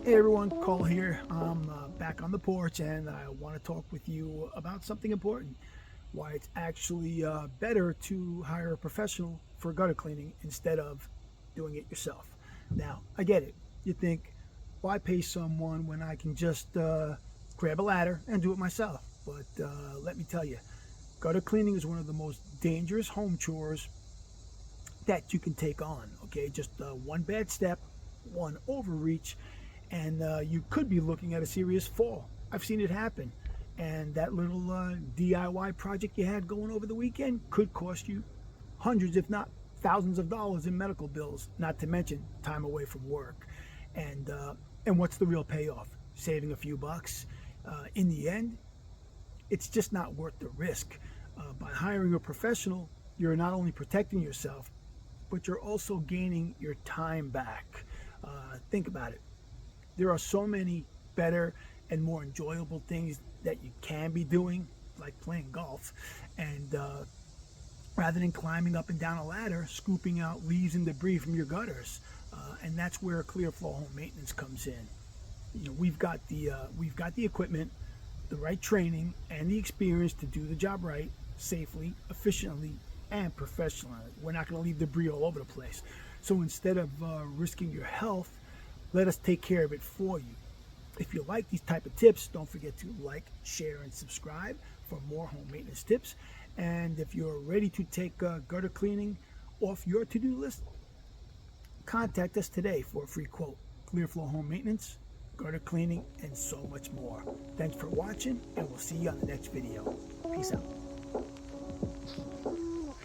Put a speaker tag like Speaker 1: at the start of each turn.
Speaker 1: Hey everyone, Cole here. I'm back on the porch and I want to talk with you about something important. Why it's actually better to hire a professional for gutter cleaning instead of doing it yourself. Now, I get it. You think, why pay someone when I can just grab a ladder and do it myself? But let me tell you, gutter cleaning is one of the most dangerous home chores that you can take on. Okay, just one bad step, one overreach, and you could be looking at a serious fall. I've seen it happen. And that little DIY project you had going over the weekend could cost you hundreds, if not thousands of dollars in medical bills, not to mention time away from work. And what's the real payoff? Saving a few bucks. In the end, it's just not worth the risk. By hiring a professional, you're not only protecting yourself, but you're also gaining your time back. Think about it. There are so many better and more enjoyable things that you can be doing, like playing golf, and rather than climbing up and down a ladder, scooping out leaves and debris from your gutters. And that's where ClearFlow Home Maintenance comes in. You know, we've got the equipment, the right training, and the experience to do the job right, safely, efficiently, and professionally. We're not going to leave debris all over the place. So instead of risking your health, let us take care of it for you. If you like these type of tips, don't forget to like, share, and subscribe for more home maintenance tips. And if you're ready to take gutter cleaning off your to-do list, contact us today for a free quote. ClearFlow Home Maintenance, gutter cleaning, and so much more. Thanks for watching, and we'll see you on the next video. Peace out.